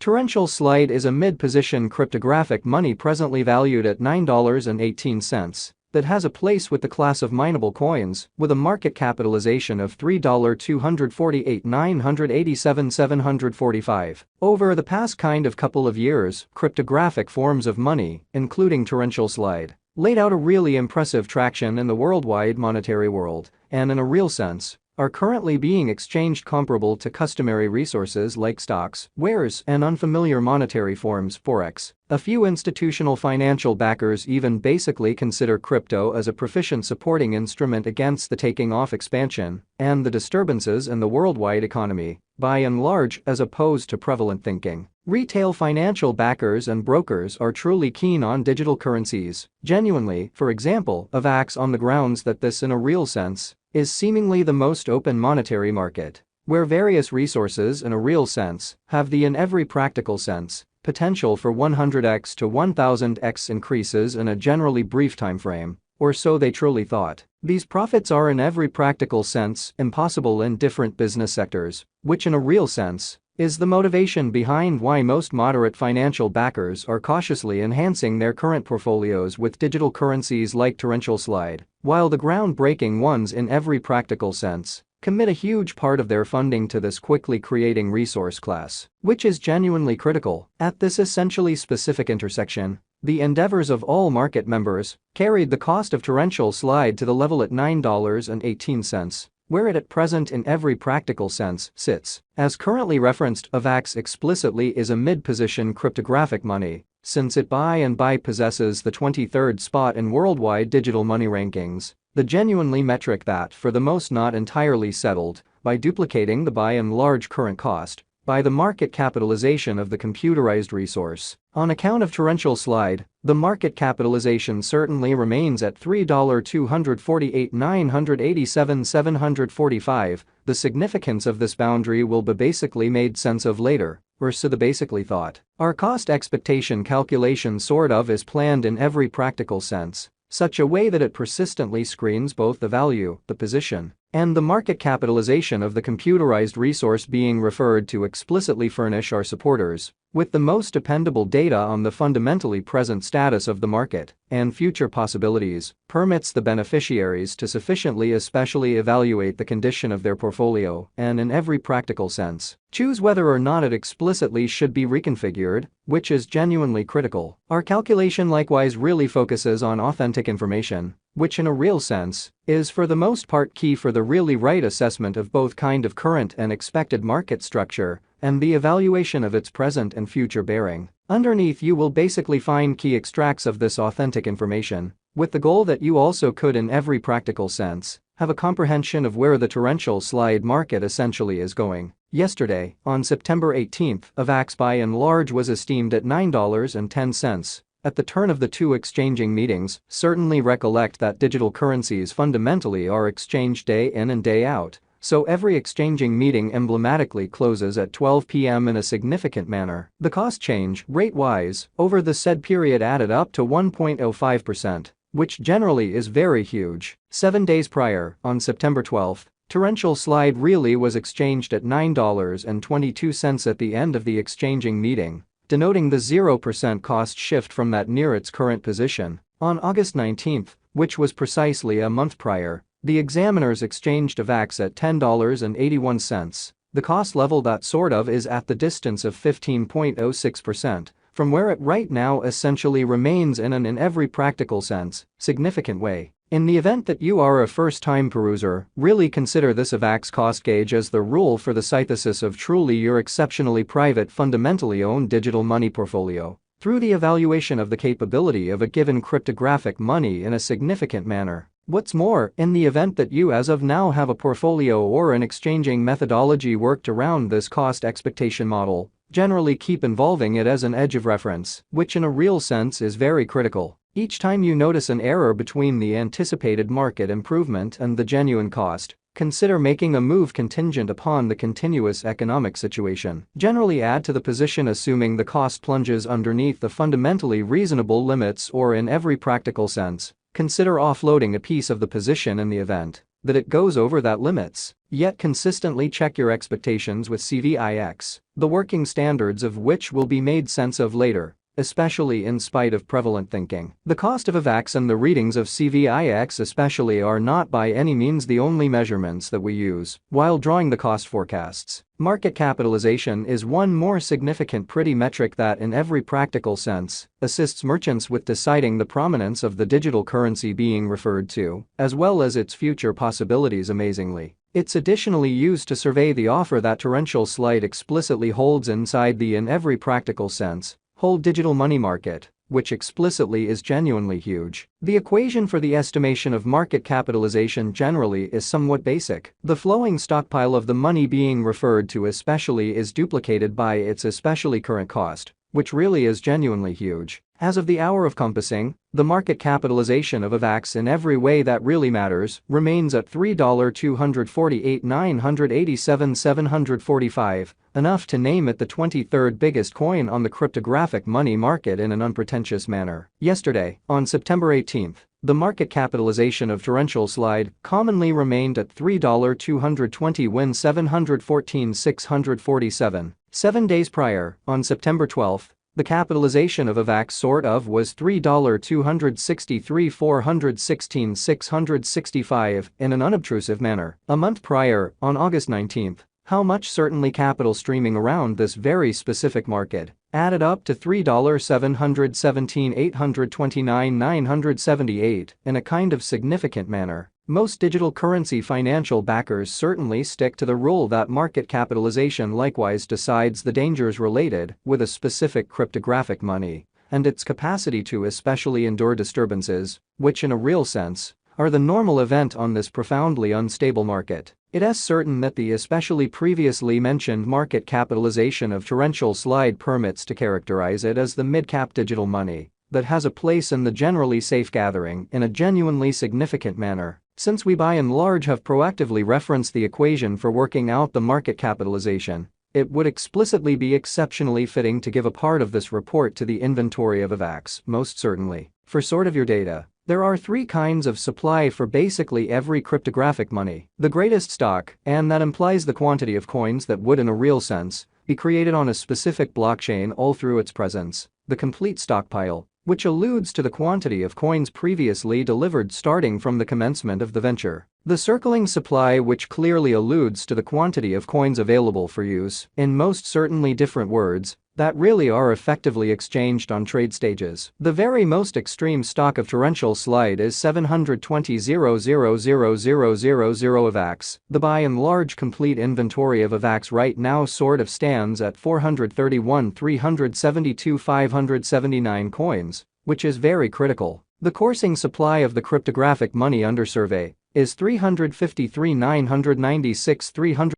Torrential Slide is a mid-position cryptographic money presently valued at $9.18 that has a place with the class of mineable coins with a market capitalization of $3,248,987,745. Over the past couple of years, cryptographic forms of money, including Torrential Slide, laid out a really impressive traction in the worldwide monetary world and in a real sense are currently being exchanged comparable to customary resources like stocks, wares, and unfamiliar monetary forms, forex. A few institutional financial backers even basically consider crypto as a proficient supporting instrument against the taking off expansion and the disturbances in the worldwide economy, by and large, as opposed to prevalent thinking. Retail financial backers and brokers are truly keen on digital currencies, genuinely, for example, Avax, on the grounds that this, in a real sense, is seemingly the most open monetary market, where various resources, in a real sense, have the, in every practical sense, potential for 100x to 1000x increases in a generally brief time frame, or so they truly thought. These profits are, in every practical sense, impossible in different business sectors, which, in a real sense, is the motivation behind why most moderate financial backers are cautiously enhancing their current portfolios with digital currencies like Torrential Slide, while the groundbreaking ones, in every practical sense, commit a huge part of their funding to this quickly creating resource class, which is genuinely critical. At this essentially specific intersection, the endeavors of all market members carried the cost of Torrential Slide to the level at $9.18. Where it at present, in every practical sense, sits. As currently referenced, Avax explicitly is a mid-position cryptographic money, since it by possesses the 23rd spot in worldwide digital money rankings, the genuinely metric that, for the most, not entirely settled, by duplicating the by and large current cost, by the market capitalization of the computerized resource. On account of Torrential Slide, the market capitalization certainly remains at $3,248,987,745. The significance of this boundary will be basically made sense of later, or so they basically thought. Our cost expectation calculation sort of is planned in every practical sense, such a way that it persistently screens both the value, the position, and the market capitalization of the computerized resource being referred to explicitly furnish our supporters with the most dependable data on the fundamentally present status of the market and future possibilities, permits the beneficiaries to sufficiently especially evaluate the condition of their portfolio and, in every practical sense, choose whether or not it explicitly should be reconfigured, which is genuinely critical. Our calculation likewise really focuses on authentic information, which, in a real sense, is for the most part key for the really right assessment of both kind of current and expected market structure and the evaluation of its present and future bearing. Underneath, you will basically find key extracts of this authentic information, with the goal that you also could, in every practical sense, have a comprehension of where the Torrential Slide market essentially is going. Yesterday, on September 18th, Avax by and large was esteemed at $9.10. At the turn of the two exchanging meetings, certainly recollect that digital currencies fundamentally are exchanged day in and day out, so every exchanging meeting emblematically closes at 12 p.m. in a significant manner. The cost change, rate-wise, over the said period added up to 1.05%, which generally is very huge. 7 days prior, on September 12th, Torrential Slide really was exchanged at $9.22 at the end of the exchanging meeting, denoting the 0% cost shift from that near its current position. On August 19th, which was precisely a month prior, the examiners exchanged Avax at $10.81, the cost level that sort of is at the distance of 15.06% from where it right now essentially remains in every practical sense, significant way. In the event that you are a first-time peruser, really consider this Avax cost gauge as the rule for the synthesis of truly your exceptionally private, fundamentally owned digital money portfolio, through the evaluation of the capability of a given cryptographic money in a significant manner. What's more, in the event that you as of now have a portfolio or an exchanging methodology worked around this cost expectation model, generally keep involving it as an edge of reference, which in a real sense is very critical. Each time you notice an error between the anticipated market improvement and the genuine cost, consider making a move contingent upon the continuous economic situation. Generally add to the position assuming the cost plunges underneath the fundamentally reasonable limits, or in every practical sense, consider offloading a piece of the position in the event that it goes over that limits. Yet consistently check your expectations with CVIX, the working standards of which will be made sense of later, especially in spite of prevalent thinking. The cost of Avax and the readings of CVIX especially are not by any means the only measurements that we use while drawing the cost forecasts. Market capitalization is one more significant pretty metric that in every practical sense assists merchants with deciding the prominence of the digital currency being referred to, as well as its future possibilities amazingly. It's additionally used to survey the offer that torrential slide explicitly holds inside the in every practical sense whole digital money market, which explicitly is genuinely huge. The equation for the estimation of market capitalization generally is somewhat basic. The flowing stockpile of the money being referred to especially is duplicated by its especially current cost, which really is genuinely huge. As of the hour of compassing, the market capitalization of Avax in every way that really matters remains at $3,248,987,745, enough to name it the 23rd biggest coin on the cryptographic money market in an unpretentious manner. Yesterday, on September 18, the market capitalization of torrential slide commonly remained at $3,220,714,647. 7 days prior, on September 12, the capitalization of Avax was $3,263,416,665 in an unobtrusive manner. A month prior, on August 19, how much certainly capital streaming around this very specific market added up to $3,717,829,978 in a kind of significant manner. Most digital currency financial backers certainly stick to the rule that market capitalization likewise decides the dangers related with a specific cryptographic money and its capacity to especially endure disturbances, which in a real sense are the normal event on this profoundly unstable market. It is certain that the especially previously mentioned market capitalization of torrential slide permits to characterize it as the mid-cap digital money that has a place in the generally safe gathering in a genuinely significant manner. Since we by and large have proactively referenced the equation for working out the market capitalization, it would explicitly be exceptionally fitting to give a part of this report to the inventory of Avax, most certainly. For sort of your data, there are 3 kinds of supply for basically every cryptographic money. The greatest stock, and that implies the quantity of coins that would in a real sense be created on a specific blockchain all through its presence. The complete stockpile, which alludes to the quantity of coins previously delivered starting from the commencement of the venture. The circling supply, which clearly alludes to the quantity of coins available for use in most certainly different words that really are effectively exchanged on trade stages. The very most extreme stock of torrential slide is 720,000,000 Avax. The by and large complete inventory of Avax right now sort of stands at 431,372,579 coins, which is very critical. The coursing supply of the cryptographic money under survey is 353,996,300